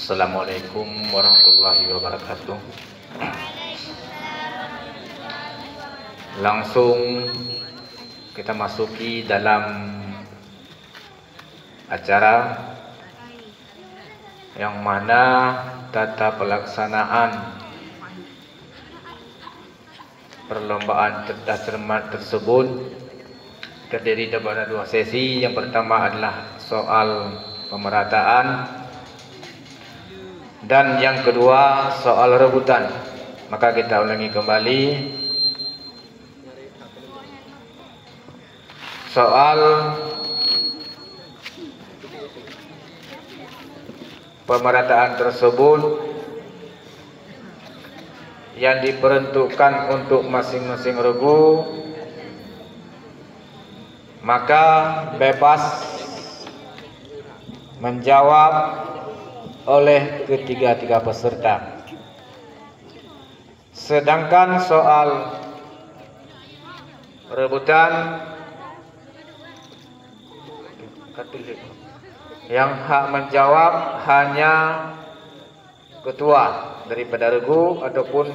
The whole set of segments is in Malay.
Assalamualaikum warahmatullahi wabarakatuh. Langsung kita masuki dalam acara yang mana tata pelaksanaan perlombaan cerdas cermat tersebut terdiri daripada dua sesi. Yang pertama adalah soal pemerataan dan yang kedua soal rebutan. Maka kita ulangi kembali. Soal pemerataan tersebut yang diperuntukkan untuk masing-masing regu, maka bebas menjawab oleh ketiga-tiga peserta. Sedangkan soal rebutan yang hak menjawab hanya ketua daripada regu ataupun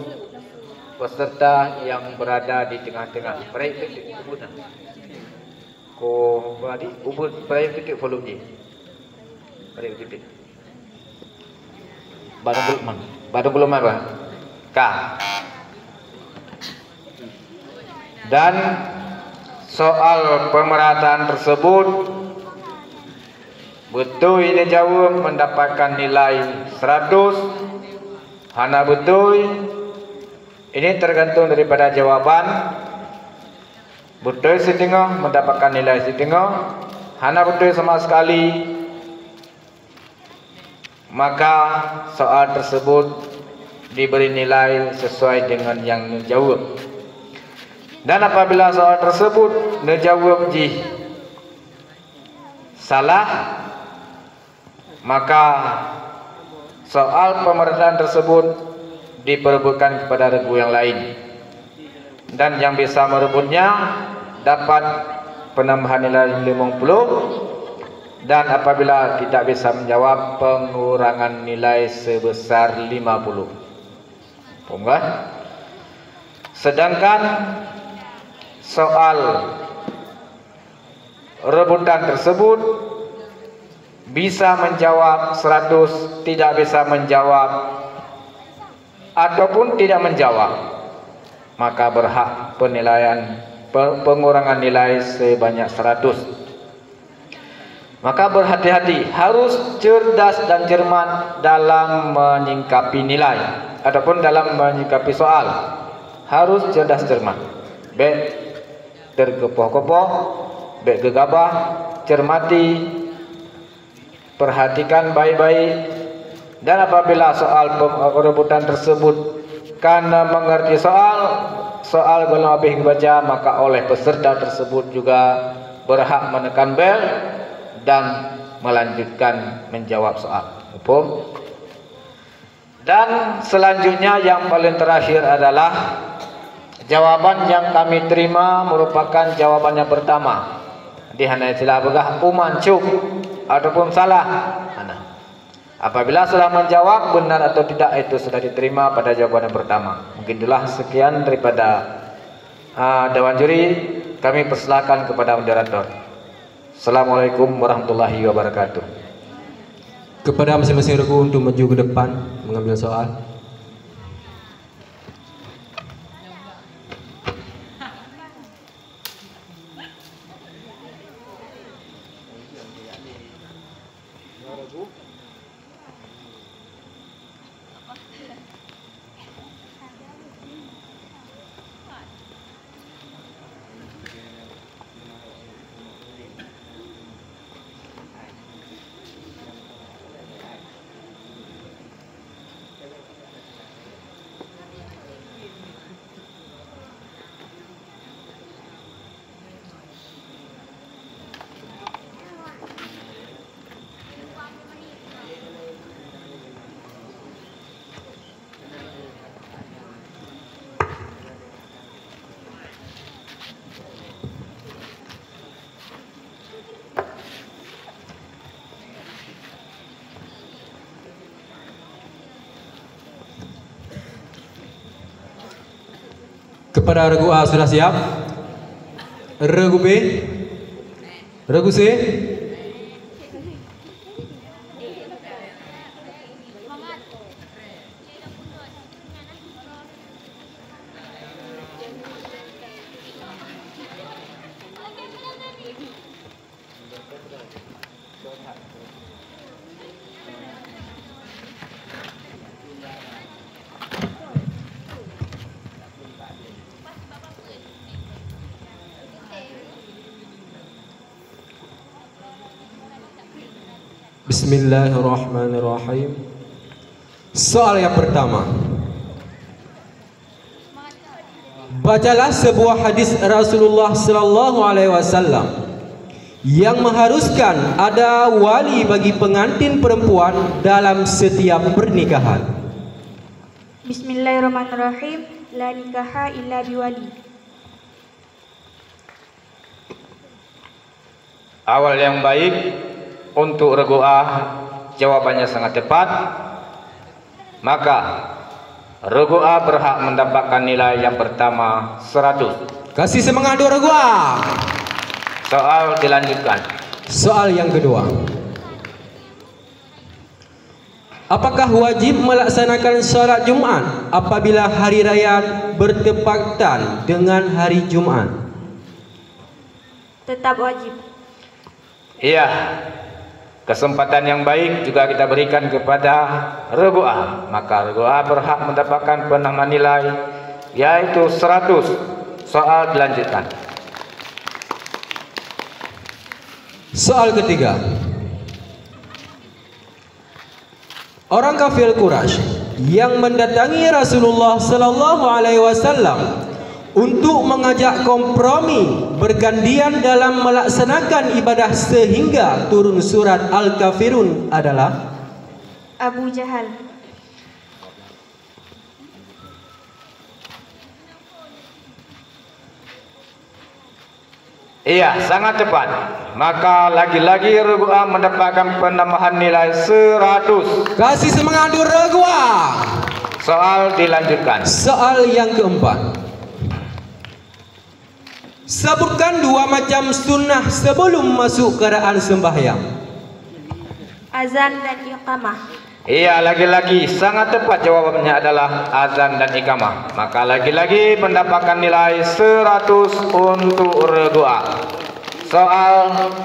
peserta yang berada di tengah-tengah. Baik titik ubutan. Ko beradi ubud baik titik volume ni. Baik titik. Badung belum apa? K. Dan soal pemerataan tersebut betul ini jawab mendapatkan nilai 100. Hana betul ini tergantung daripada jawaban. Betul setengah mendapatkan nilai setengah. Hana betul sama sekali, maka soal tersebut diberi nilai sesuai dengan yang menjawab. Dan apabila soal tersebut menjawab salah, maka soal pemerataan tersebut diperebutkan kepada regu yang lain. Dan yang bisa merebutnya dapat penambahan nilai 50. Dan apabila tidak bisa menjawab, pengurangan nilai sebesar 50. Paham? Sedangkan soal rebutan tersebut bisa menjawab 100, tidak bisa menjawab ataupun tidak menjawab, maka berhak penilaian pengurangan nilai sebanyak 100. Maka berhati-hati, harus cerdas dan cermat dalam menyingkapi nilai ataupun dalam menyingkapi soal. Harus cerdas cermat. Baik terkepoh-kepoh, baik gegabah, cermati, perhatikan baik-baik. Dan apabila soal perebutan tersebut karena mengerti soal belum habis dibaca, maka oleh peserta tersebut juga berhak menekan bel dan melanjutkan menjawab soal. Dan selanjutnya yang paling terakhir adalah jawaban yang kami terima merupakan jawaban yang pertama. Di hana istilah begah umancuk ataupun salah. Apabila sudah menjawab benar atau tidak, itu sudah diterima pada jawaban yang pertama. Mungkin itulah sekian daripada Dewan Juri. Kami persilakan kepada moderator. Assalamualaikum warahmatullahi wabarakatuh. Kepada masing-masing regu untuk maju ke depan mengambil soal. Kepada regu A sudah siap? Regu B? Regu C? Bismillahirrahmanirrahim. Soal yang pertama. Bacalah sebuah hadis Rasulullah sallallahu alaihi wasallam yang mengharuskan ada wali bagi pengantin perempuan dalam setiap pernikahan. Bismillahirrahmanirrahim. La nikaha illa biwali. Awal yang baik untuk regu A, jawabannya sangat tepat. Maka regu A berhak mendapatkan nilai yang pertama 100. Kasih semangat dua regu A. Soal dilanjutkan. Soal yang kedua. Apakah wajib melaksanakan salat Jumat apabila hari raya bertepatan dengan hari Jumat? Tetap wajib. Iya. Kesempatan yang baik juga kita berikan kepada regu A. Maka regu A berhak mendapatkan penambahan nilai yaitu 100. Soal dilanjutkan. Soal ketiga. Orang kafir Quraisy yang mendatangi Rasulullah sallallahu alaihi wasallam untuk mengajak kompromi bergantian dalam melaksanakan ibadah sehingga turun surat Al-Kafirun adalah Abu Jahal. Iya, sangat tepat. Maka lagi-lagi regu A mendapatkan penambahan nilai 100. Kasih semangat dulu regu A. Soal dilanjutkan. Soal yang keempat. Sebutkan dua macam sunnah sebelum masuk keadaan sembahyang. Azan dan iqamah. Iya, lagi-lagi sangat tepat jawabannya adalah azan dan iqamah. Maka lagi-lagi mendapatkan nilai 100 untuk regu A. Soal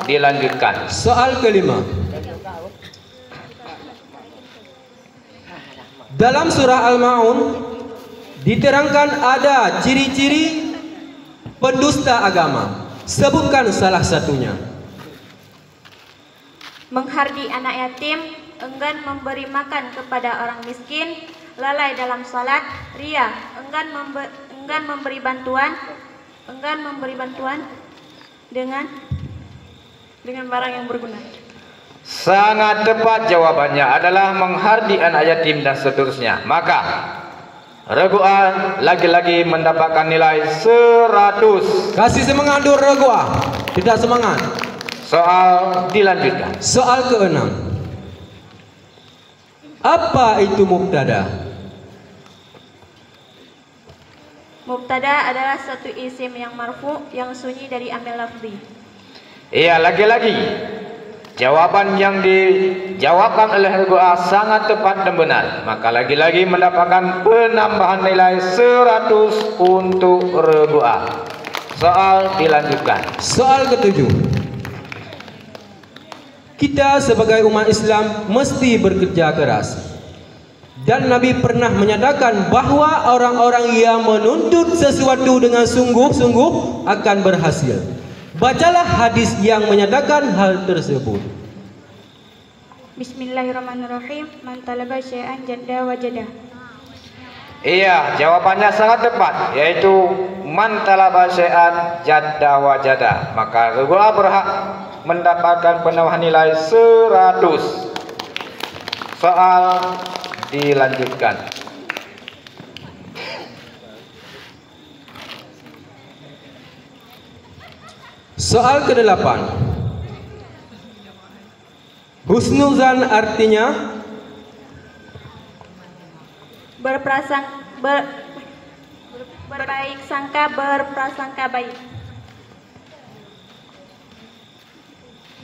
dilanjutkan. Soal kelima. Dalam surah Al-Ma'un diterangkan ada ciri-ciri pendusta agama. Sebutkan salah satunya. Menghardi anak yatim, enggan memberi makan kepada orang miskin, lalai dalam salat, ria, enggan memberi bantuan dengan barang yang berguna. Sangat tepat jawabannya adalah menghardi anak yatim dan seterusnya. Maka regu A lagi-lagi mendapatkan nilai 100. Kasih semangat dulu regu A. Tidak semangat. Soal dilanjutkan. Soal keenam. Apa itu mubtada? Mubtada adalah satu isim yang marfu yang sunyi dari amil lafzi. Iya, lagi-lagi jawaban yang dijawabkan oleh regu A sangat tepat dan benar. Maka lagi-lagi mendapatkan penambahan nilai 100 untuk regu A. Soal dilanjutkan. Soal ketujuh. Kita sebagai umat Islam mesti bekerja keras. Dan Nabi pernah menyatakan bahwa orang-orang yang menuntut sesuatu dengan sungguh-sungguh akan berhasil. Bacalah hadis yang menyatakan hal tersebut. Bismillahirrahmanirrahim. Man talaba syai'an jadda wajada. Iya, jawabannya sangat tepat, yaitu man talaba syai'an jadda wajada. Maka regu A berhak mendapatkan penambahan nilai 100. Soal dilanjutkan. Soal ke-8. Husnuzan artinya Berbaik sangka, berprasangka baik.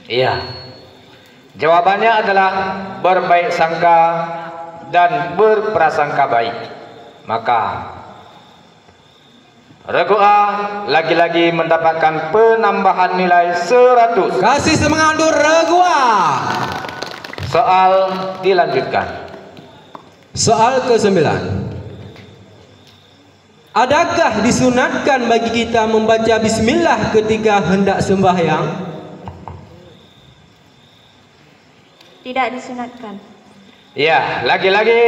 Iya. Jawabannya adalah berbaik sangka dan berprasangka baik. Maka regu A lagi-lagi mendapatkan penambahan nilai 100. Kasih semangat untuk regu A. Soal dilanjutkan. Soal ke-9. Adakah disunatkan bagi kita membaca bismillah ketika hendak sembahyang? Tidak disunatkan. Ya, lagi-lagi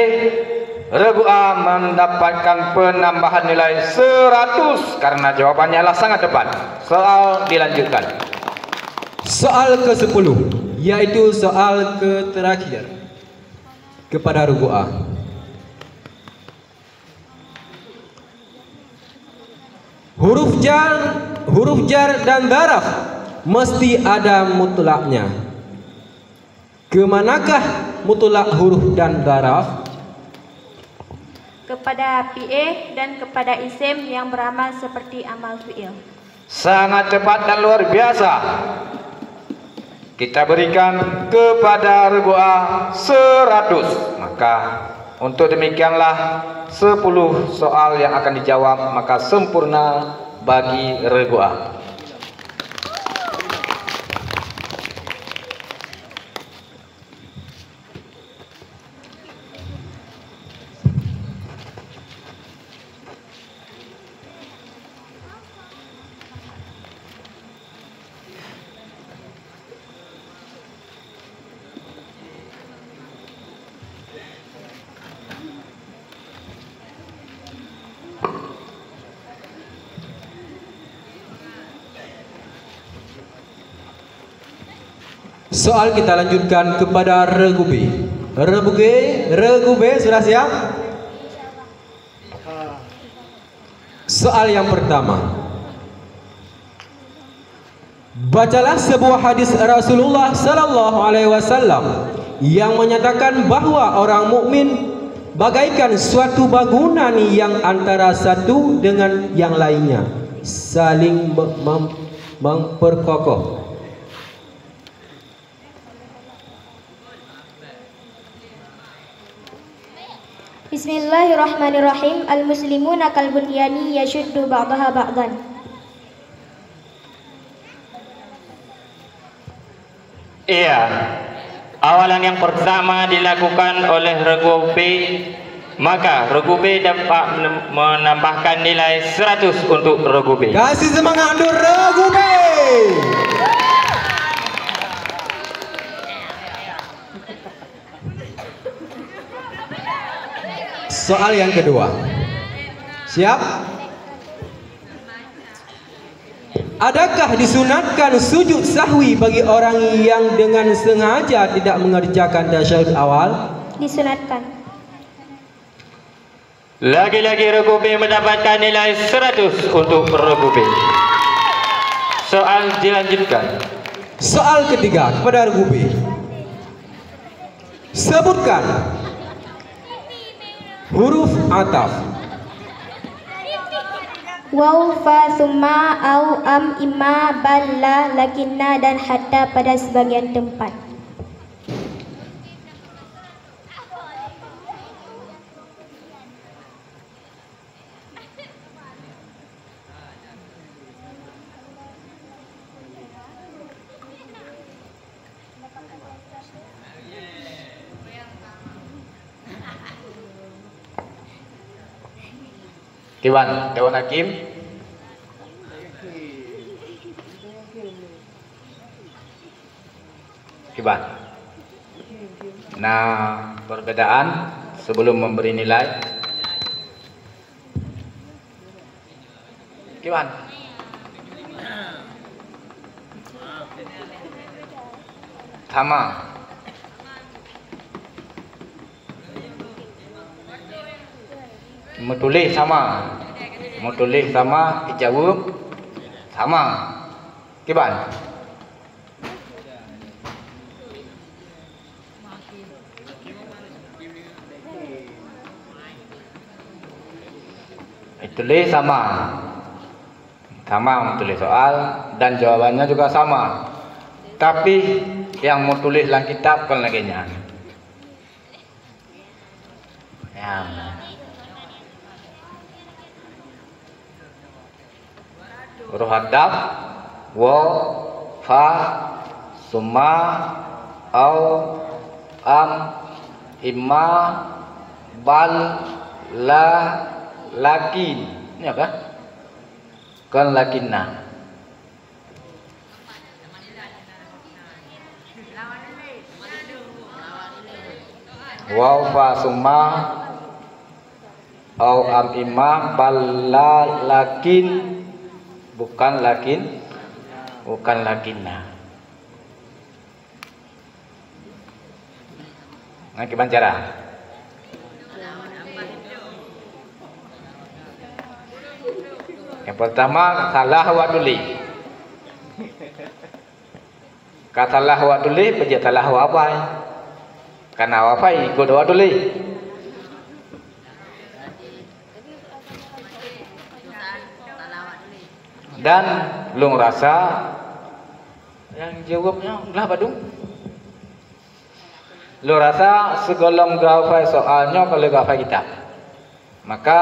regu A mendapatkan penambahan nilai 100 karena jawabannya adalah sangat tepat. Soal dilanjutkan. Soal ke-10, yaitu soal terakhir kepada regu A. Huruf jar dan daraf mesti ada mutlaknya. Kemanakah mutlak huruf dan daraf? Kepada PA dan kepada isim yang beramal seperti amal fi'il. Sangat tepat dan luar biasa. Kita berikan kepada regu A 100. Maka untuk demikianlah 10 soal yang akan dijawab, maka sempurna bagi regu A. Soal kita lanjutkan kepada regu B. Regu B sudah siap? Soal yang pertama. Bacalah sebuah hadis Rasulullah sallallahu alaihi wasallam yang menyatakan bahwa orang mukmin bagaikan suatu bangunan yang antara satu dengan yang lainnya saling memperkokoh. Bismillahirrahmanirrahim. Al-muslimuna kal bunyani yashuddu ba'daha ba'dan. Iya. Awalan yang pertama dilakukan oleh regu B, maka regu B dapat menambahkan nilai 100 untuk regu B. Kasih semangat untuk regu B. Soal yang kedua. Siap? Adakah disunatkan sujud sahwi bagi orang yang dengan sengaja tidak mengerjakan tasyahud awal? Disunatkan. Lagi-lagi regu B mendapatkan nilai 100 untuk regu B. Soal dilanjutkan. Soal ketiga kepada regu B. Sebutkan huruf ataf. Waw, fa, summa, au, am, imma, bal, la, lakinna, dan hatta pada sebagian tempat. Dewan Hakim. Kiban. Nah, perbedaan sebelum memberi nilai. Kiban. Sama. Menulis sama, dijawab sama. Kiban. tulis sama. Sama tulis soal dan jawabannya juga sama. Tapi yang mau tulis dalam kitab kan lagi nya. Ya. Huruf hadaf wa fa summa au am imma bal la lakin. Ini apa? Kan lakinna. Wa fa summa au am imma bal la lakin, bukan lakin, bukan lakinna. Nah, gimana cara? Yang pertama salah wa tuli. Kata salah wa tuli, peja salah wa apa? Karena wa apa ikut wa tuli. Dan lu ngerasa yang jawabnya lah badung. Lu rasa segolong gafai soalnya kalau gafai kita, maka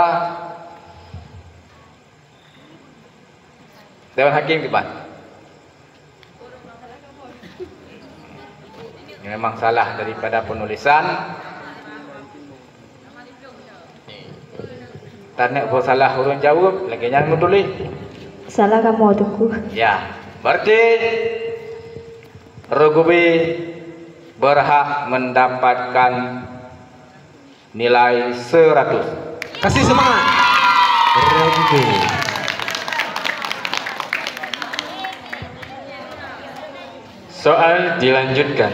Dewan Hakim kibat. Ini memang salah daripada penulisan. Tanek bo salah urun jawab, lagi jangan tulis. Salah kamu tuku. Ya, berarti Rugubi berhak mendapatkan nilai 100. Kasih semangat. Rugubi. Soal dilanjutkan.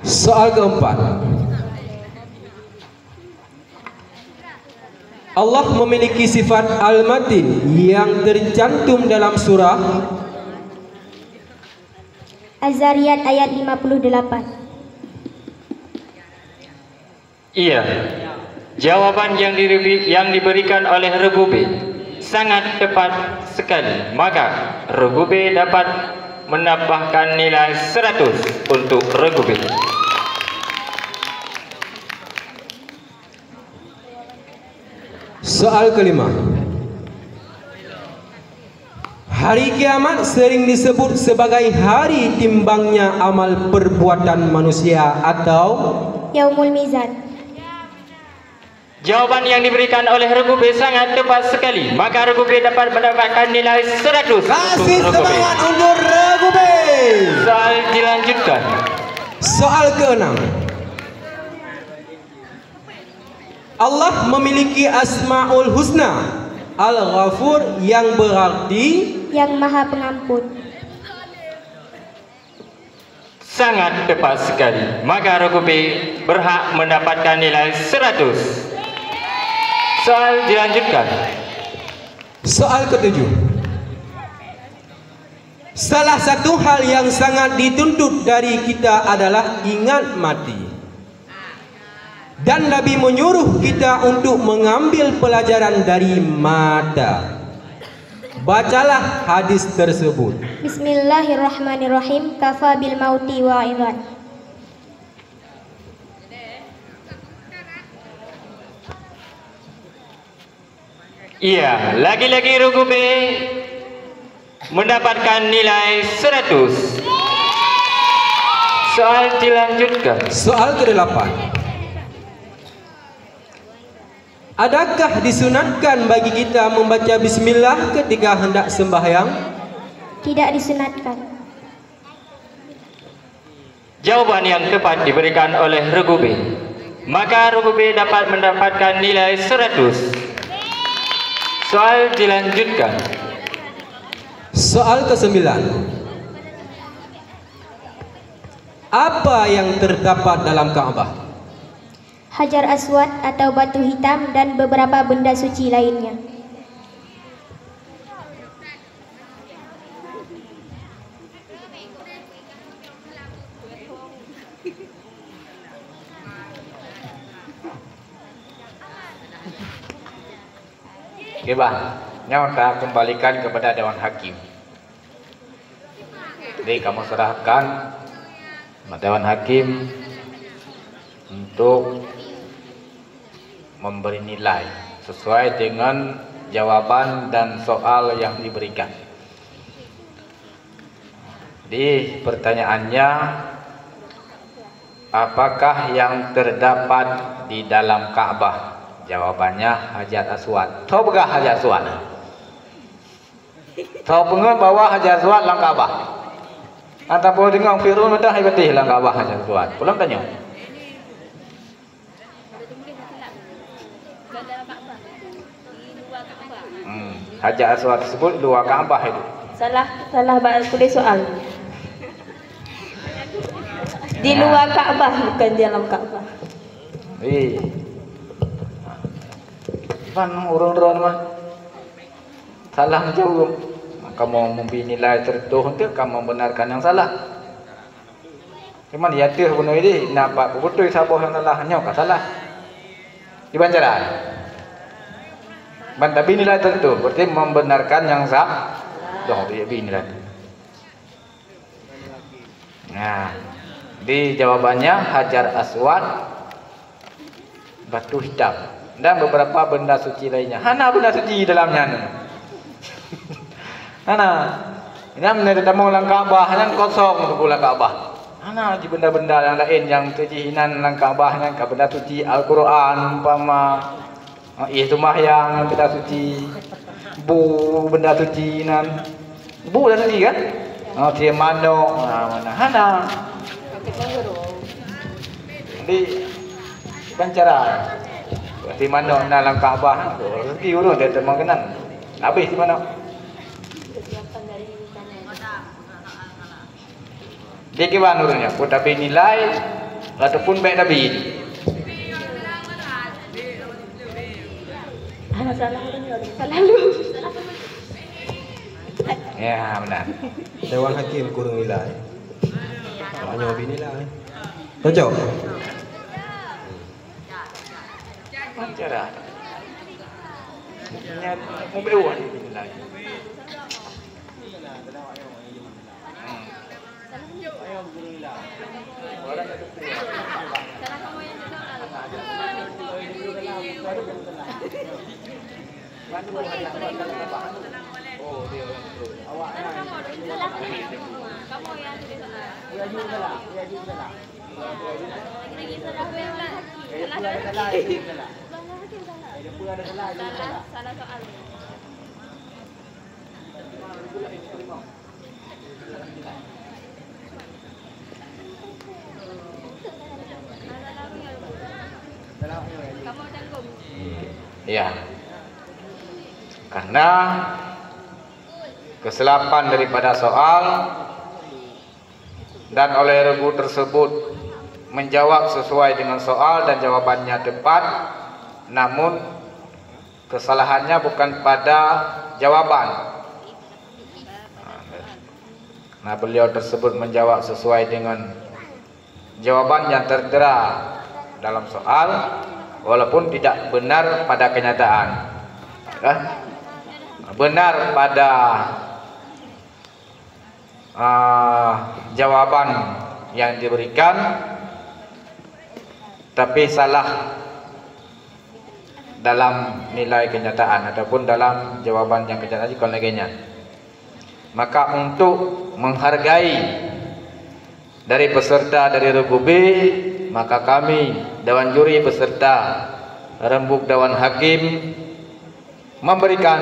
Soal keempat. Allah memiliki sifat Al-Matin yang tercantum dalam surah Az-Zariyat ayat 58. Iya. Jawaban yang diberikan oleh Rugubi sangat tepat sekali. Maka Rugubi dapat menambahkan nilai 100 untuk Rugubi. Soal kelima. Hari kiamat sering disebut sebagai hari timbangnya amal perbuatan manusia atau Yaumul Mizan. Jawaban yang diberikan oleh Rugubi sangat tepat sekali. Maka Rugubi dapat mendapatkan nilai 100 kasih untuk Rugubi. semangat untuk Rugubi. Soal dilanjutkan. Soal keenam. Allah memiliki Asmaul Husna Al-Ghafur yang berarti Yang Maha Pengampun. Sangat tepat sekali. Maka Rugubi berhak mendapatkan nilai 100. Soal dilanjutkan. Soal ketujuh. Salah satu hal yang sangat dituntut dari kita adalah ingat mati. Dan Nabi menyuruh kita untuk mengambil pelajaran dari mata. Bacalah hadis tersebut. Bismillahirrahmanirrahim. Kafa bil mauti wa'idhan. Iya, lagi-lagi Rugubi mendapatkan nilai 100. Soal dilanjutkan. Soal ke-8. Adakah disunatkan bagi kita membaca bismillah ketika hendak sembahyang? Tidak disunatkan. Jawaban yang tepat diberikan oleh Rugubi. Maka Rugubi dapat mendapatkan nilai 100. Soal dilanjutkan. Soal ke-9. Apa yang terdapat dalam Ka'bah? Hajar Aswad atau batu hitam dan beberapa benda suci lainnya. Okey bang, kita kembalikan kepada Dewan Hakim. Jadi kamu serahkan Dewan Hakim untuk memberi nilai sesuai dengan jawaban dan soal yang diberikan. Di pertanyaannya, apakah yang terdapat di dalam Ka'bah? Jawabannya Hajar Aswad. Tahu begah Hajar Aswad? Tahu pengen bawa Hajar Aswad dalam Ka'bah? Ataupun dengan Fir'aun dah ibadih dalam Ka'bah Hajar Aswad? Pulang tanya. Hajar Aswad tersebut luar Ka'bah itu. Salah tulis soal. Di luar Ka'bah, bukan di dalam Ka'bah. Pan urun-urun mah salah menjawab. Kamu memberi nilai tertentu untuk kamu membenarkan yang salah. Cuman ya tu benar ini nampak betul siapa yang salahnya kan salah. Di banjaran. Tapi nilai tertentu berarti membenarkan yang sah. Dah dia beri nilai. Nah, di jawabannya Hajar Aswad, batu hitam dan beberapa benda suci lainnya. Hana benda suci dalamnya. Hana. Ini menjadi tamu dalam Ka'bah yang kosong untuk bulan Ka'bah. Hana di benda-benda yang lain yang suciinan dalam Ka'bah yang benda suci Al-Quran umpama itu mahyang benda suci, bu benda suci nan. Bu benda suci kan? Dia manuk, mana hana. Jadi pancara. Di mana dalam Ka'bah rezeki urus dia temang kenan. Habis di mana? Dia kiban urusnya, pun tapi nilai ataupun baik Nabi. Salah lu. Ya benar. Dewan Hakim kurang nilai. Hanya lebih nilai. Cocok. Pancara. Ini membewan nilai. Salah soal. Kamu tanggung. Ya. Karena kesilapan daripada soal dan oleh regu tersebut menjawab sesuai dengan soal dan jawabannya tepat, namun kesalahannya bukan pada jawaban. Nah, beliau tersebut menjawab sesuai dengan jawaban yang tertera dalam soal, walaupun tidak benar pada kenyataan. Benar pada jawaban yang diberikan, tapi salah dalam nilai kenyataan ataupun dalam jawaban yang kenyataan jika lainnya. Maka untuk menghargai dari peserta dari regu B, maka kami Dewan Juri beserta rembuk Dewan Hakim memberikan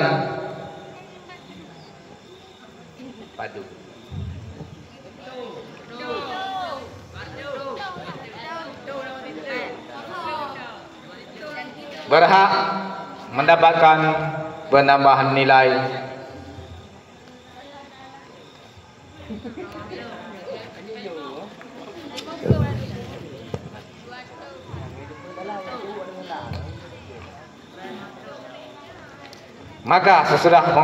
padu. Berhak mendapatkan penambahan nilai maka sesudah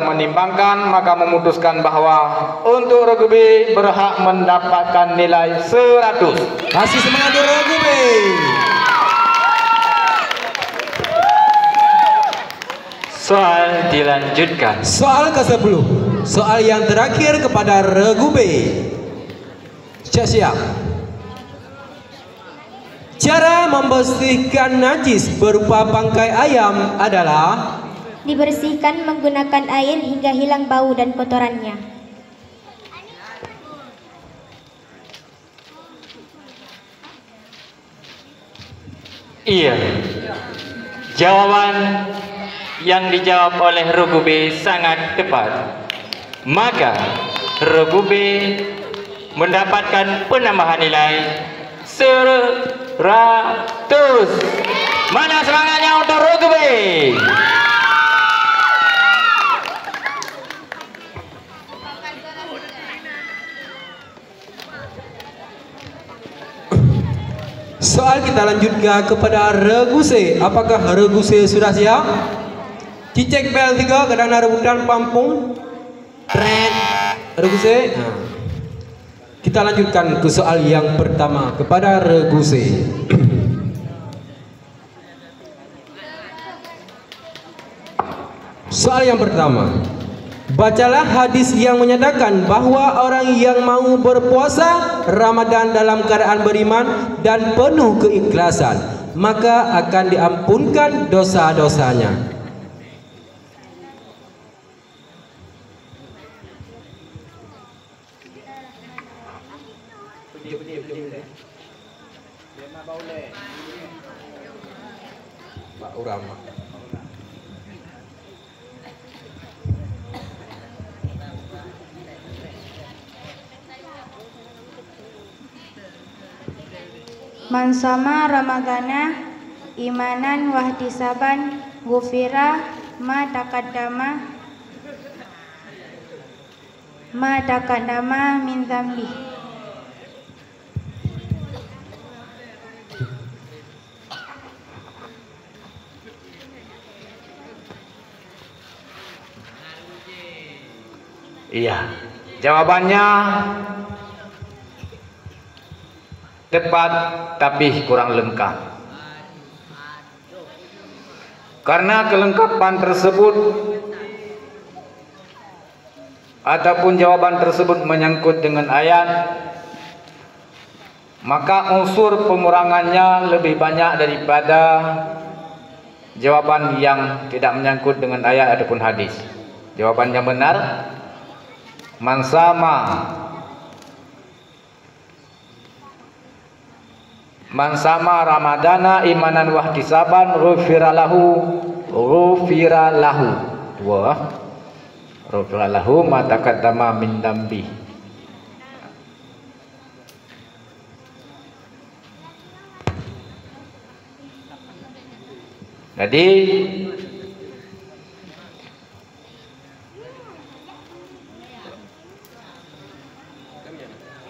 menimbangkan, maka memutuskan bahwa untuk regu B berhak mendapatkan nilai 100. Kasih semangat untuk regu B. Soal dilanjutkan. Soal ke-10. Soal yang terakhir kepada regu B. Siap-siap. Cara membersihkan najis berupa bangkai ayam adalah Dibersihkan menggunakan air hingga hilang bau dan kotorannya. Iya. Jawaban yang dijawab oleh regu B sangat tepat. Maka regu B mendapatkan penambahan nilai 100. Mana semangatnya untuk regu B? soal kita lanjutkan kepada regu C. Apakah regu C sudah siap? Cicek bel 3 kadang rebutan pampung. Tren regu C. Nah. Kita lanjutkan ke soal yang pertama kepada regu C. Soal yang pertama. Bacalah hadis yang menyatakan bahwa orang yang mau berpuasa Ramadan dalam keadaan beriman dan penuh keikhlasan, maka akan diampunkan dosa-dosanya. Pak Urama. Man sama Ramadana imanan wahtisaban ghufira ma taqaddama min dzambi. Iya, jawabannya tepat tapi kurang lengkap. Karena kelengkapan tersebut ataupun jawaban tersebut menyangkut dengan ayat, maka unsur pengurangannya lebih banyak daripada jawaban yang tidak menyangkut dengan ayat ataupun hadis. Jawaban yang benar, man sama Ramadana imanan wahtisaban ghufira lahu ma taqaddama min dambi. Jadi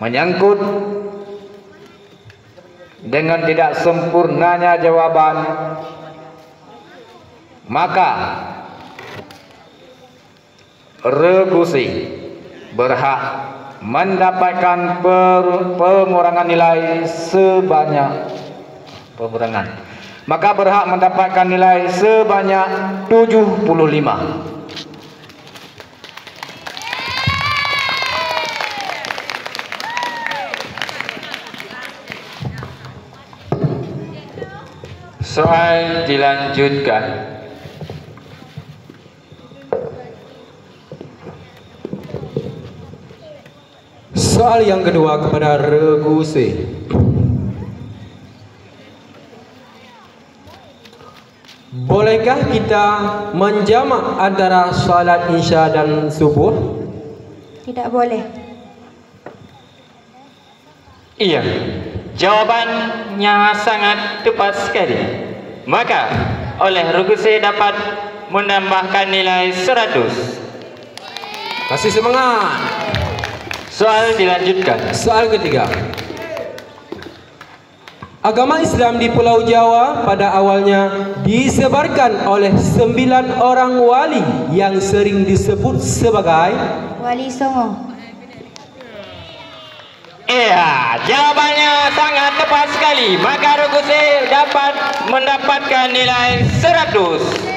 menyangkut dengan tidak sempurnanya jawaban, maka regu C berhak mendapatkan pengurangan nilai sebanyak maka berhak mendapatkan nilai sebanyak 75. Soal dilanjutkan. Soal yang kedua kepada regu C. Bolehkah kita menjamak antara salat isya dan subuh? Tidak boleh. Iya. Jawabannya sangat tepat sekali. Maka oleh regu C dapat menambahkan nilai 100. Kasih semangat. Soal dilanjutkan. Soal ketiga. Agama Islam di Pulau Jawa pada awalnya disebarkan oleh 9 orang wali yang sering disebut sebagai Wali Songo. Iya, jawabannya sangat tepat sekali. Maka regu C dapat mendapatkan nilai 100.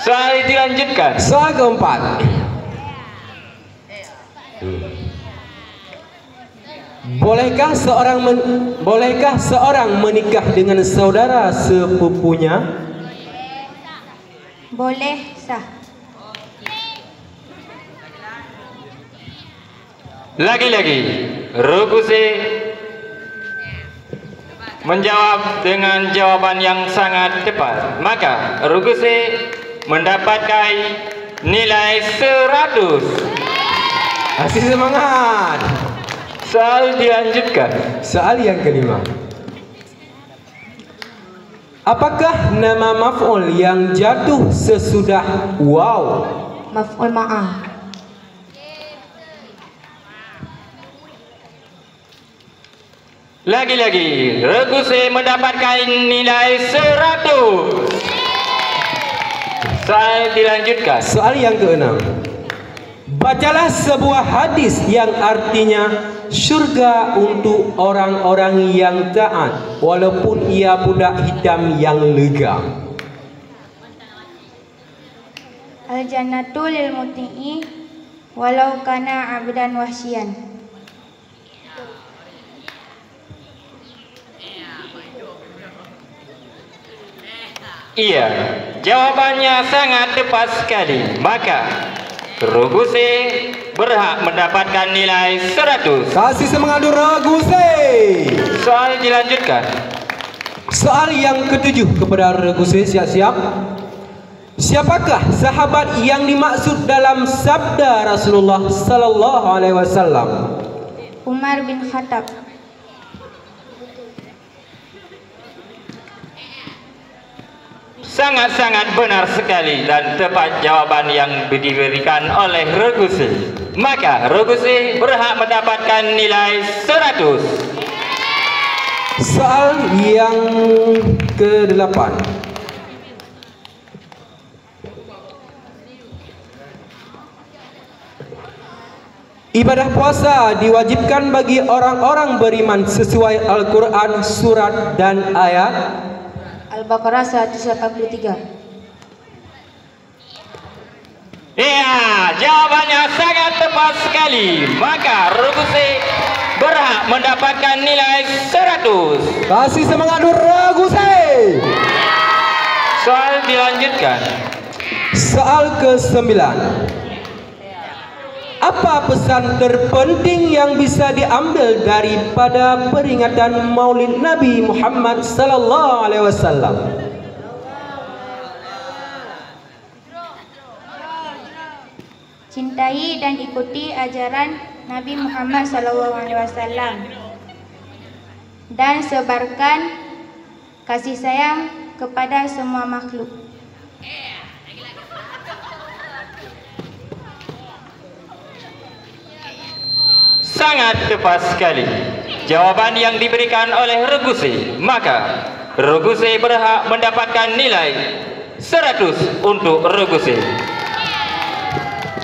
Soal dilanjutkan. Soal keempat. Bolehkah seorang menikah dengan saudara sepupunya? Boleh, sah. Lagi-lagi Rugusi menjawab dengan jawaban yang sangat tepat. Maka Rugusi mendapatkan nilai 100. Kasih semangat. Soal dilanjutkan. Soal yang kelima. Apakah nama maf'ul yang jatuh sesudah waw? Maf'ul ma'ah. Lagi-lagi Rugusi mendapatkan nilai 100. Soal dilanjutkan. Soal yang keenam. Bacalah sebuah hadis yang artinya syurga untuk orang-orang yang taat walaupun ia budak hitam yang lega. Al-jannatu lil muti'i walau kana 'abdan wahsyian. Iya, jawabannya sangat tepat sekali. Maka Rugusi berhak mendapatkan nilai 100. Kasih semangat Rugusi. Soal dilanjutkan. Soal yang ketujuh kepada Rugusi, siap-siap. Siapakah sahabat yang dimaksud dalam sabda Rasulullah sallallahu alaihi wasallam? Umar bin Khattab. Sangat-sangat benar sekali dan tepat jawaban yang diberikan oleh Rugusi. Maka Rugusi berhak mendapatkan nilai 100. Soal yang ke-8. Ibadah puasa diwajibkan bagi orang-orang beriman sesuai Al-Quran, surat dan ayat. Al-Baqarah 183. Iya, jawabannya sangat tepat sekali. Maka Rugusi berhak mendapatkan nilai 100. Kasih semangat Rugusi. Soal dilanjutkan. Soal ke-9. Apa pesan terpenting yang bisa diambil daripada peringatan Maulid Nabi Muhammad sallallahu alaihi wasallam? Cintai dan ikuti ajaran Nabi Muhammad SAW dan sebarkan kasih sayang kepada semua makhluk. Sangat tepat sekali jawaban yang diberikan oleh Rugusi. Maka Rugusi berhak mendapatkan nilai 100 untuk Rugusi.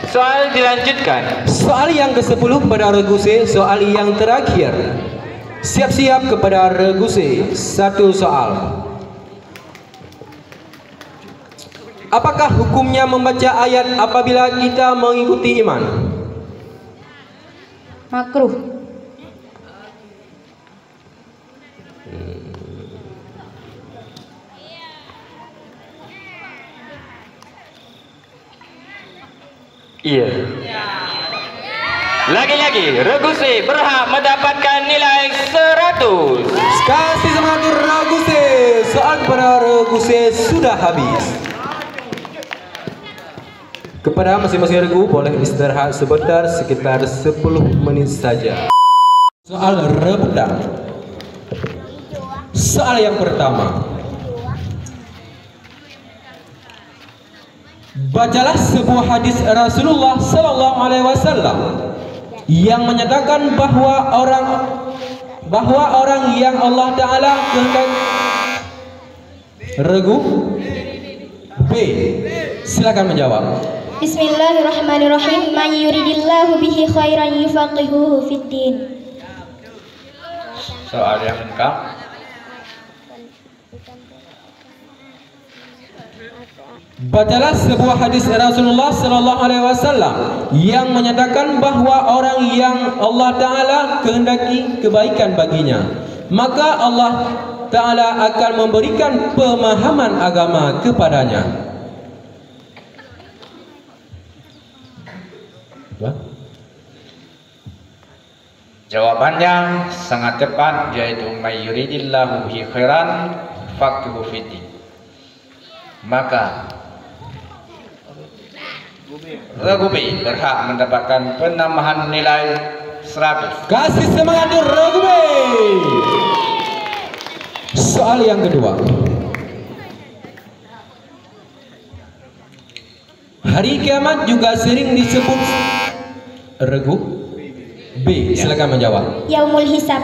Soal dilanjutkan. Soal yang ke-10 kepada Rugusi, soal yang terakhir. Siap-siap kepada Rugusi, satu soal. Apakah hukumnya membaca ayat apabila kita mengikuti iman? Makruh. Iya. Lagi-lagi Rugusi berhak mendapatkan nilai 100. Kasih semangat Rugusi. Soal kepada Rugusi sudah habis. Kepada masing-masing regu boleh istirahat sebentar sekitar 10 menit saja. Soal rebutan. Soal yang pertama. Bacalah sebuah hadis Rasulullah sallallahu alaihi wasallam yang menyatakan bahwa orang yang Allah Taala kehendaki. Regu B. Silakan menjawab. Bismillahirrahmanirrahim. Man yuridillahu bihi khairan yufaqihuhu fiddin. Soal yang lengkap. Bacalah sebuah hadis Rasulullah sallallahu alaihi wasallam yang menyatakan bahwa orang yang Allah taala kehendaki kebaikan baginya, maka Allah taala akan memberikan pemahaman agama kepadanya. Jawabannya sangat tepat, yaitu may yuridillahu bihi khairan faqihu fiddin. Maka Raghubi berhak mendapatkan penambahan nilai 100. Kasih semangat untuk Raghubi. Soal yang kedua. Hari kiamat juga sering disebut Regu B. Silakan menjawab. Yaumul hisab.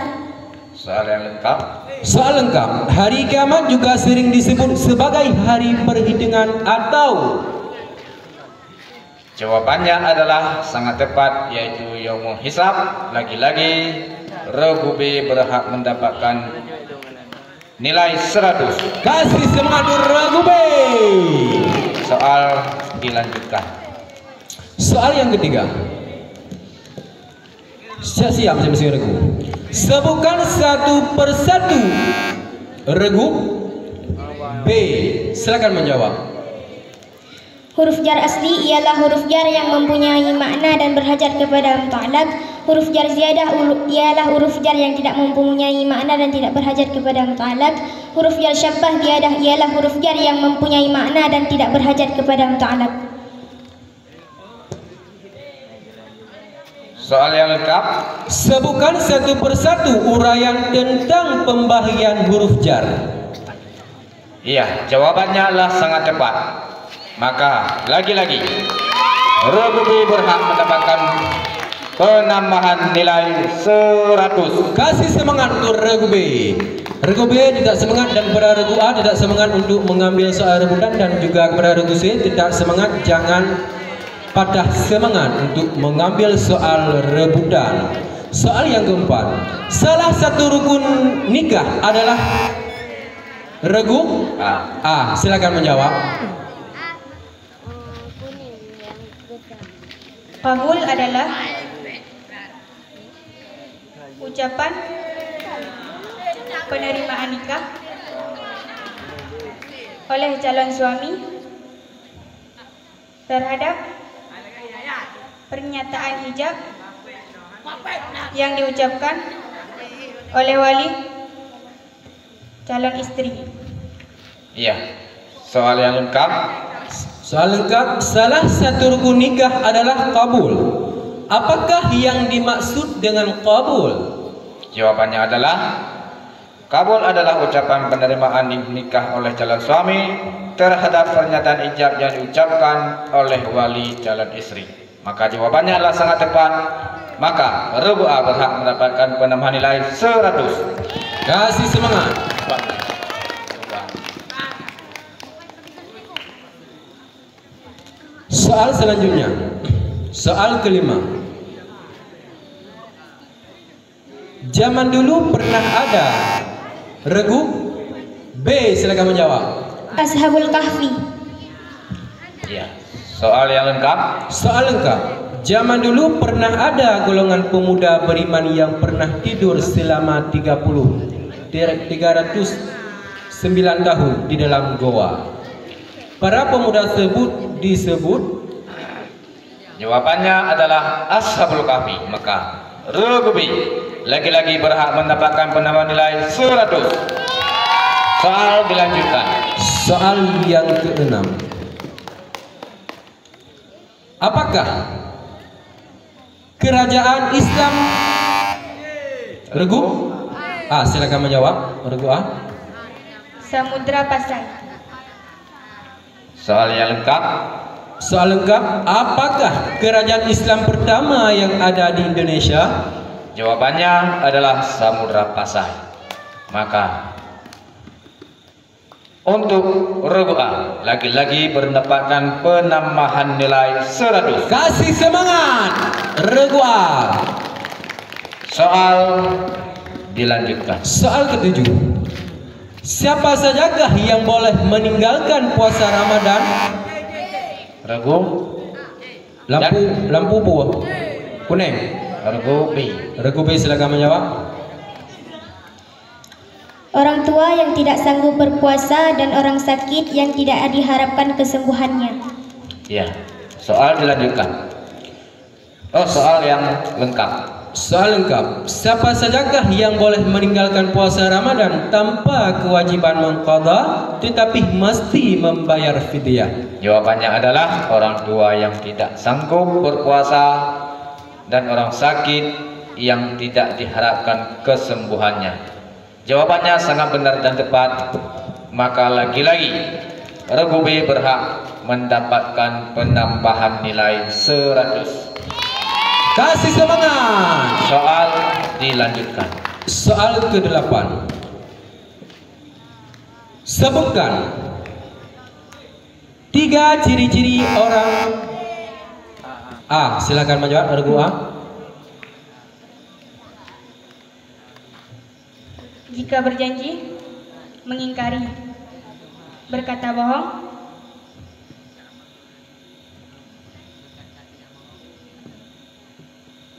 Soal yang lengkap. Soal lengkap. Hari kiamat juga sering disebut sebagai hari perhitungan atau Jawabannya adalah sangat tepat, yaitu yaumul hisab. Lagi-lagi Raghubi berhak mendapatkan nilai 100. Kasih semangat untuk Raghubi. Soal dilanjutkan. Soal yang ketiga. Siap-siap masing-masing regu. Sebutkan satu persatu regu B. Silakan menjawab. Huruf jar asli ialah huruf jar yang mempunyai makna dan berhajat kepada muta'allaq. Huruf jar ziyadah ialah huruf jar yang tidak mempunyai makna dan tidak berhajat kepada muta'allaq. Huruf jar syabbah ziyadah ialah huruf jar yang mempunyai makna dan tidak berhajat kepada muta'allaq. Soal yang lengkap. Sebutkan satu persatu uraian tentang pembahagian huruf jar. Iya, jawabannya adalah sangat tepat. Maka lagi-lagi Raghubi berhak mendapatkan penambahan nilai 100. Kasih semangat untuk Raghubi. Raghubi tidak semangat dan kepada Regu A tidak semangat untuk mengambil soal rebutan, dan juga kepada Regu C tidak semangat, jangan patah semangat untuk mengambil soal rebutan. Soal yang keempat. Salah satu rukun nikah adalah Regu A. Silakan menjawab. Qabul adalah ucapan penerimaan nikah oleh calon suami terhadap pernyataan hijab yang diucapkan oleh wali calon istri. Iya. Soal yang lengkap. Soal lengkap. Salah satu rukun nikah adalah qabul. Apakah yang dimaksud dengan qabul? Jawabannya adalah qabul adalah ucapan penerimaan nikah oleh calon suami terhadap pernyataan ijab yang diucapkan oleh wali calon istri. Maka jawabannya adalah sangat tepat. Maka Regu A berhak mendapatkan penambahan nilai 100. Kasih semangat. Soal selanjutnya. Soal kelima. Zaman dulu pernah ada Regu B. Silakan menjawab. Ashabul Kahfi. Iya. Soal yang lengkap. Soal lengkap. Zaman dulu pernah ada golongan pemuda beriman yang pernah tidur selama 309 tahun di dalam goa. Para pemuda tersebut disebut. Jawabannya adalah Ashabul Kahfi. Maka Raghubi lagi-lagi berhak mendapatkan penambahan nilai 100. Soal dilanjutkan. Soal yang keenam. Apakah kerajaan Islam Regu A? Silakan menjawab. Regu A. Samudra Pasai. Soal yang lengkap. Soal lengkap. Apakah kerajaan Islam pertama yang ada di Indonesia? Jawabannya adalah Samudra Pasai. Maka untuk Regu A lagi-lagi mendapatkan penambahan nilai 100. Kasih semangat Regu A. Soal dilanjutkan. Soal ketujuh. Siapa sajakah yang boleh meninggalkan puasa Ramadan Regu Lampu buah kuning. Regu B. Regu B silakan menjawab. Orang tua yang tidak sanggup berpuasa dan orang sakit yang tidak diharapkan kesembuhannya. Ya. Soal dilanjutkan. Oh, soal yang lengkap. Soal lengkap. Siapa sajakah yang boleh meninggalkan puasa Ramadan tanpa kewajiban mengqadha tetapi mesti membayar fidyah? Jawabannya adalah orang tua yang tidak sanggup berpuasa dan orang sakit yang tidak diharapkan kesembuhannya. Jawabannya sangat benar dan tepat. Maka lagi-lagi Regu B berhak mendapatkan penambahan nilai 100. Kasih semangat. Soal dilanjutkan. Soal ke-8. Sebutkan 3 ciri-ciri orang A. Silakan menjawab. Regu A. Jika berjanji, mengingkari, berkata bohong,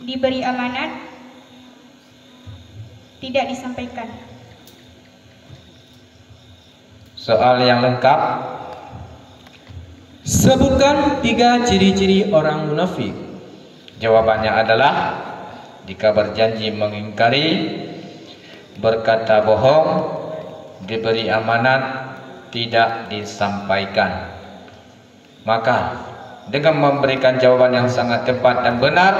diberi amanat, tidak disampaikan. Soal yang lengkap. Sebutkan 3 ciri-ciri orang munafik. Jawabannya adalah jika berjanji mengingkari, berkata bohong, diberi amanat, tidak disampaikan. Maka dengan memberikan jawaban yang sangat tepat dan benar,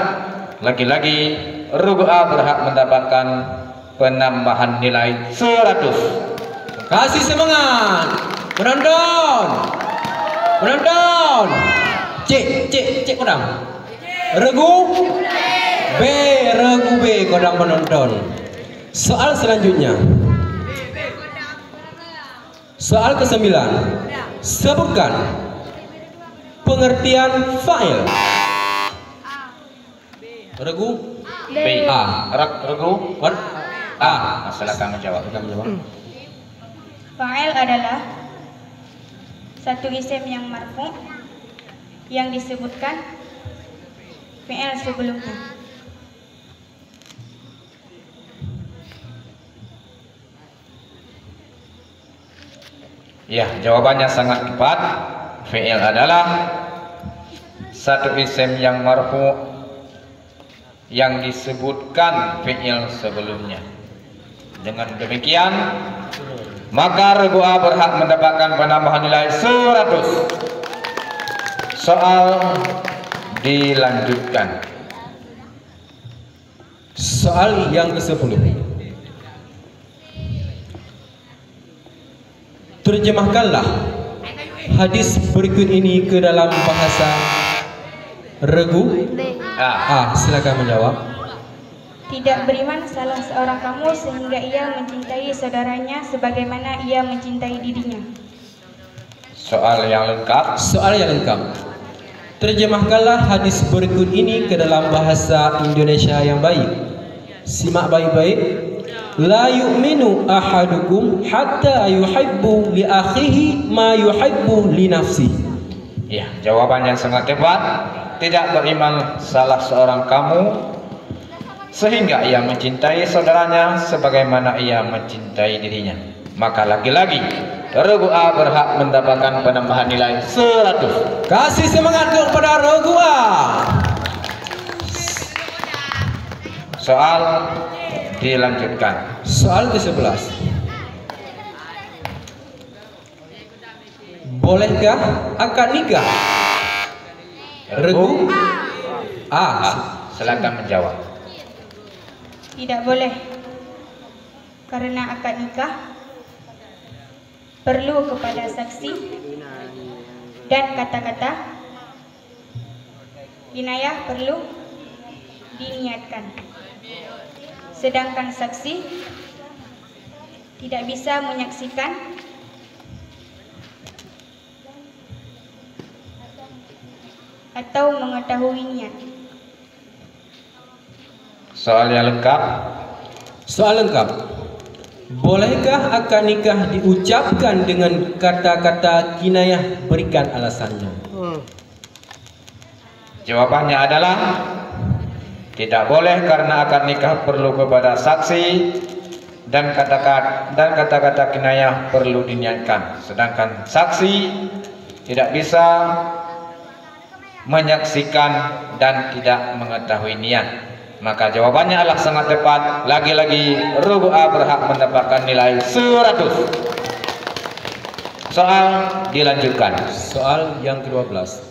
lagi-lagi Regu A berhak mendapatkan penambahan nilai 100. Kasih semangat. Penonton. Cek kodam. Regu B. Regu B kodam penonton. Soal selanjutnya. Soal ke-9. Sebutkan pengertian fa'il. Regu B. A. Regu A. Silakan menjawab. Fa'il adalah satu isim yang marfu yang disebutkan fi'il sebelumnya. Ya, jawabannya sangat tepat. Fi'il adalah satu isim yang marfu yang disebutkan fi'il sebelumnya. Dengan demikian, maka Regu A berhak mendapatkan penambahan nilai 100. Soal dilanjutkan. Soal yang ke-10. Terjemahkanlah hadis berikut ini ke dalam bahasa Regu A. Silakan menjawab. Tidak beriman salah seorang kamu sehingga ia mencintai saudaranya sebagaimana ia mencintai dirinya. Soal yang lengkap. Soal yang lengkap. Terjemahkanlah hadis berikut ini ke dalam bahasa Indonesia yang baik. Simak baik-baik. La yu'minu ahadukum hatta yuhibbu li akhihi ma yuhibbu li nafsihi. Ya, jawabannya sangat tepat. Tidak beriman salah seorang kamu sehingga ia mencintai saudaranya sebagaimana ia mencintai dirinya. Maka lagi-lagi Regu A berhak mendapatkan penambahan nilai 100. Kasih semangat kepada Regu A. Soal dilanjutkan. Soal ke-11. Bolehkah akad nikah? Regu A. Silakan menjawab. Tidak boleh, karena akad nikah perlu kepada saksi dan kata-kata. Inayah perlu diniatkan, sedangkan saksi tidak bisa menyaksikan atau mengetahui niat. Soal yang lengkap. Soal lengkap. Bolehkah akad nikah diucapkan dengan kata-kata kinayah? Berikan alasannya. Jawabannya adalah tidak boleh, karena akad nikah perlu kepada saksi dan kata-kata kinayah perlu diniatkan. Sedangkan saksi tidak bisa menyaksikan dan tidak mengetahui niat. Maka jawabannya adalah sangat tepat. Lagi-lagi Rubu'ah berhak mendapatkan nilai 100. Soal dilanjutkan. Soal yang ke-12.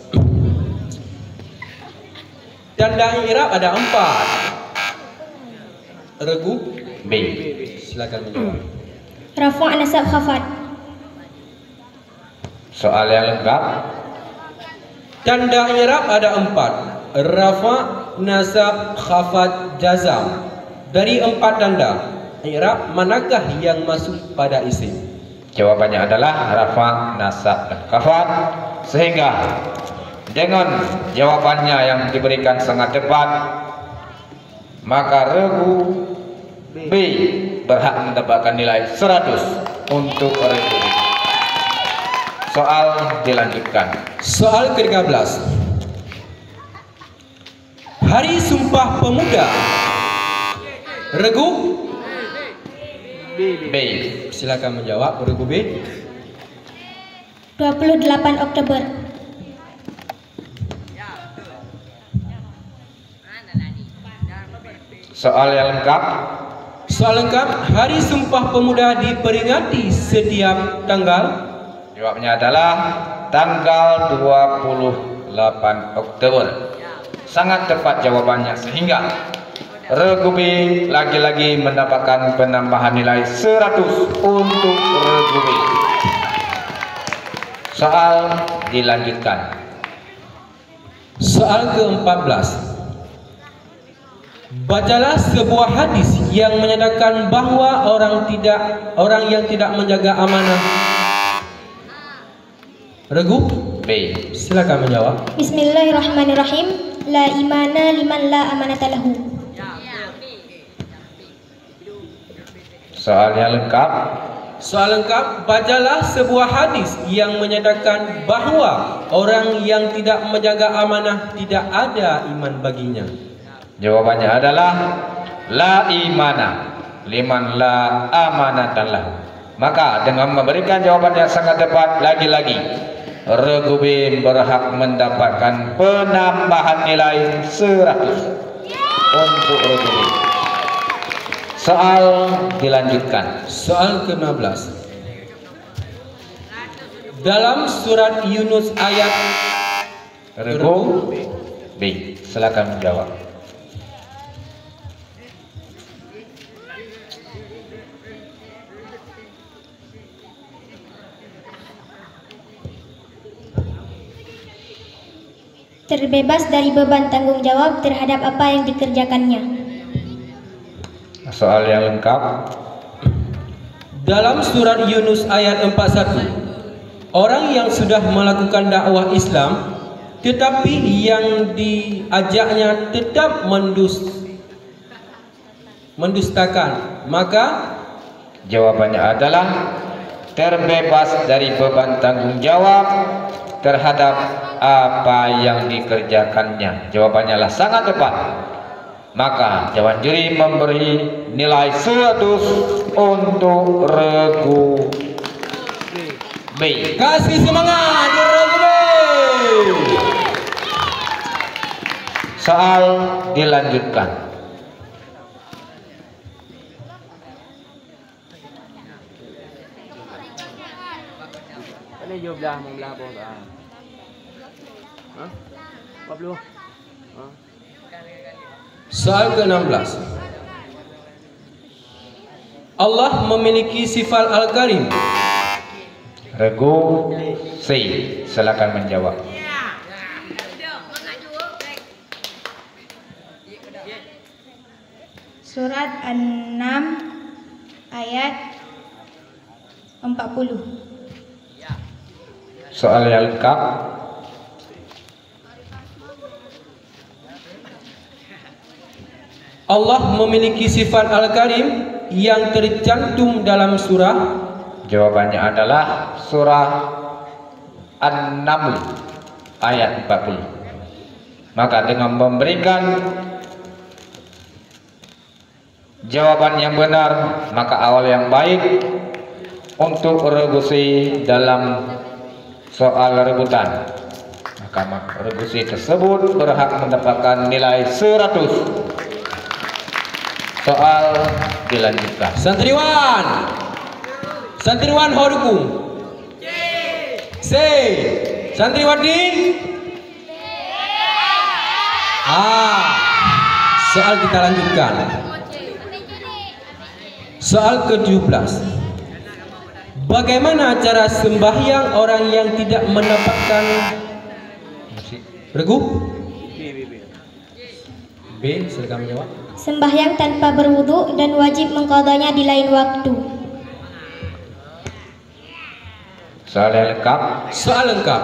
Tanda i'rab ada 4. Regu B. Silakan menjawab. Rafa' nasab khafat. Soal yang lengkap. Tanda i'rab ada 4. Rafa', nasab, khafat, jazam. Dari 4 tanda i'rab, manakah yang masuk pada isim? Jawabannya adalah rafa', nasab, dan khafat. Sehingga dengan jawabannya yang diberikan sangat tepat, maka regu B berhak mendapatkan nilai 100 untuk regu B. Soal dilanjutkan. Soal ke-13. Hari Sumpah Pemuda. Regu B. Silakan menjawab. Regu B. 28 Oktober. Soal yang lengkap. Soal lengkap. Hari Sumpah Pemuda diperingati setiap tanggal. Jawabnya adalah tanggal 28 Oktober. Sangat tepat jawabannya, sehingga regu B lagi-lagi mendapatkan penambahan nilai 100 untuk regu B. Soal dilanjutkan. Soal ke-14. Bacalah sebuah hadis yang menyatakan bahwa orang yang tidak menjaga amanah. Regu B. Silakan menjawab. Bismillahirrahmanirrahim. La imana liman la amanata lahu. Soal yang lengkap. Soal lengkap. Bacalah sebuah hadis yang menyatakan bahwa orang yang tidak menjaga amanah tidak ada iman baginya. Jawabannya adalah la imana liman la amanata lahu. Maka dengan memberikan jawaban yang sangat tepat, lagi-lagi regu B berhak mendapatkan penambahan nilai 100 untuk regu B. Soal dilanjutkan. Soal ke-15. Dalam surat Yunus ayat Regu B. Silakan menjawab. Terbebas dari beban tanggung jawab terhadap apa yang dikerjakannya. Soal yang lengkap. Dalam surat Yunus ayat 41, orang yang sudah melakukan dakwah Islam tetapi yang diajaknya tetap mendustakan, maka jawabannya adalah terbebas dari beban tanggung jawab terhadap apa yang dikerjakannya. Jawabannya adalah sangat tepat. Maka Jawan Juri memberi nilai 100 untuk regu B. Kasih semangat regu B. Soal dilanjutkan. Ini jumlah mengbelah apa? Hah? 40. Hah? Soal ke-16. Allah memiliki sifat Al-Karim. Regu C. Silakan menjawab. Surat An-Nam ayat 40. Soal yang lengkap. Allah memiliki sifat Al-Karim yang tercantum dalam surah. Jawabannya adalah surah An-Naml ayat 40. Maka dengan memberikan jawaban yang benar, maka awal yang baik untuk regusi dalam soal rebutan. Maka regusi tersebut berhak mendapatkan nilai 100. Soal dilanjutkan. Santriwan Horukum. C. Santriwati. Soal kita lanjutkan. Soal ke-17. Bagaimana cara sembahyang orang yang tidak mendapatkan regu? B. Silakan menjawab. Sembahyang tanpa berwudu dan wajib mengqadanya di lain waktu. Soal lengkap. Soal lengkap.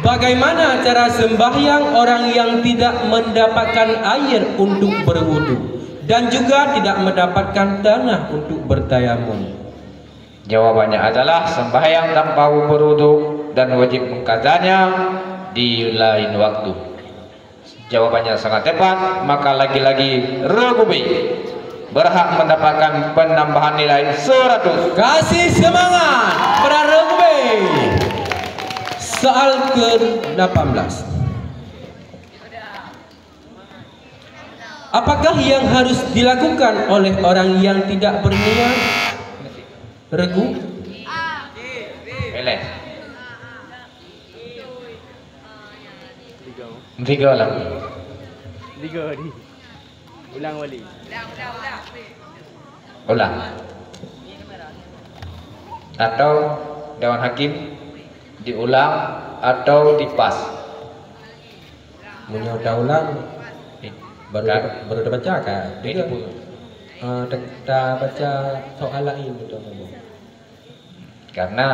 Bagaimana cara sembahyang orang yang tidak mendapatkan air untuk berwudu dan juga tidak mendapatkan tanah untuk bertayamum? Jawabannya adalah sembahyang tanpa berwudu dan wajib mengqadanya di lain waktu. Jawabannya sangat tepat, maka lagi-lagi regu B berhak mendapatkan penambahan nilai 100. Kasih semangat pada regu B. Soal ke-18. Apakah yang harus dilakukan oleh orang yang tidak berniat regu? Boleh. Tiga lah. Tiga ni. Ulang balik. Ulang. Atau Dewan Hakim diulang atau dipas. Punya udah ulang baru baca kan? Dia dah baca soal lain itu. Karena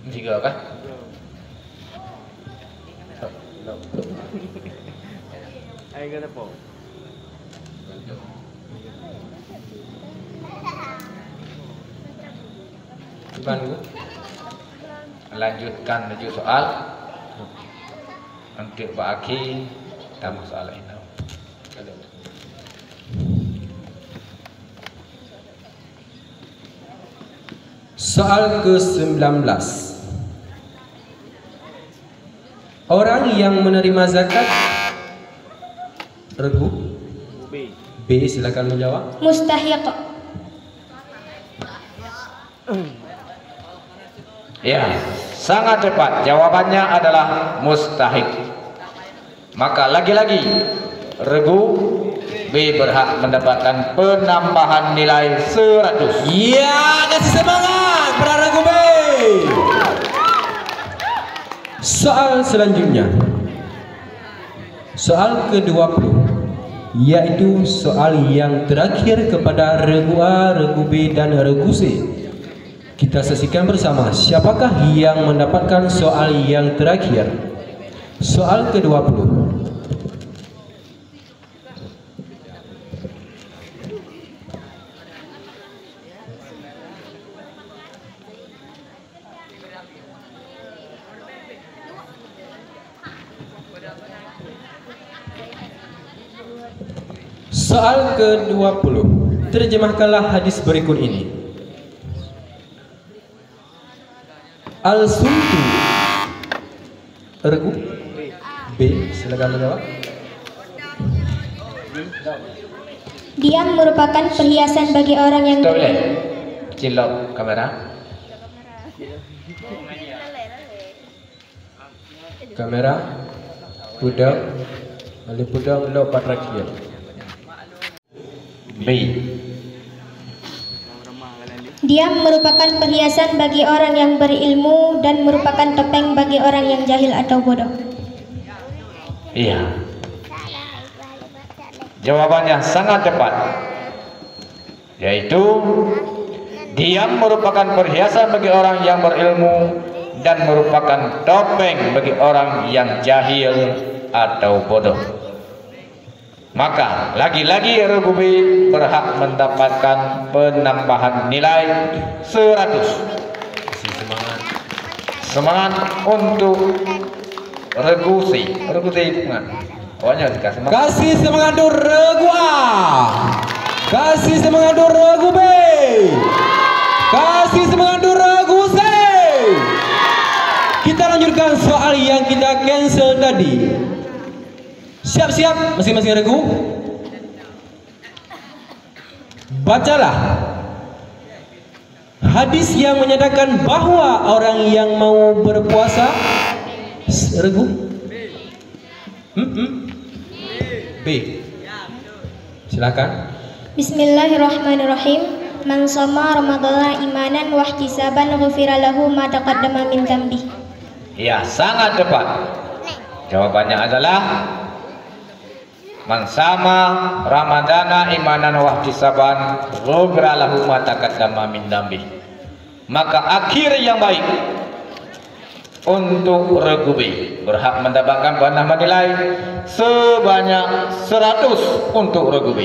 tiga kan? Ayo kata apa? Lanjutkan menuju soal untuk Pak Aki tambah soal ini. Soal ke-19. Orang yang menerima zakat regu? B. Silakan menjawab. Mustahiq. Ya, sangat tepat. Jawabannya adalah mustahiq. Maka lagi-lagi regu B berhak mendapatkan penambahan nilai 100. Ya, kasih semangat pada regu B. Soal selanjutnya. Soal ke-20, yaitu soal yang terakhir kepada regu A, regu B dan regu C. Kita saksikan bersama siapakah yang mendapatkan soal yang terakhir. Soal ke-20. Soal ke-20. Terjemahkanlah hadis berikut ini. Al-Sultu regu B. Silakan menjawab. Diam merupakan perhiasan bagi orang yang Boleh. Cilok kamera. Kamera. Pudang. Alih pudang lo patrakir. B. Diam merupakan perhiasan bagi orang yang berilmu dan merupakan topeng bagi orang yang jahil atau bodoh. Iya. Jawabannya sangat tepat, yaitu diam merupakan perhiasan bagi orang yang berilmu dan merupakan topeng bagi orang yang jahil atau bodoh. Maka lagi-lagi regu B berhak mendapatkan penambahan nilai 100. Semangat untuk Regusi mana? Pokoknya dikasih semangat. Kasih semangat dulu regu A. Kasih semangat dulu regu B. Kasih semangat dulu regu C. Kita lanjutkan soal yang kita cancel tadi. Siap-siap masing-masing regu. Bacalah hadis yang menyatakan bahwa orang yang mau berpuasa regu B. Silakan. Bismillahirrahmanirrahim. Man shoma ramadhana imanan wa ihtisaban ghufira lahu ma taqaddama min dzambi. Ya, sangat tepat. Jawabannya adalah man sama ramadana imanan wa ihtisaban ghufira lahu ma taqaddama min dzambi. Maka akhir yang baik untuk regu B berhak mendapatkan penambahan nilai sebanyak 100 untuk regu B.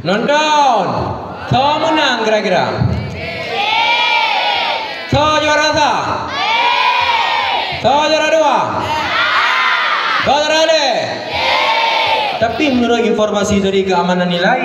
Nonton, so menang kira-kira. So juara satu. So juara dua. So juara dua. Tapi menurut informasi dari keamanan nilai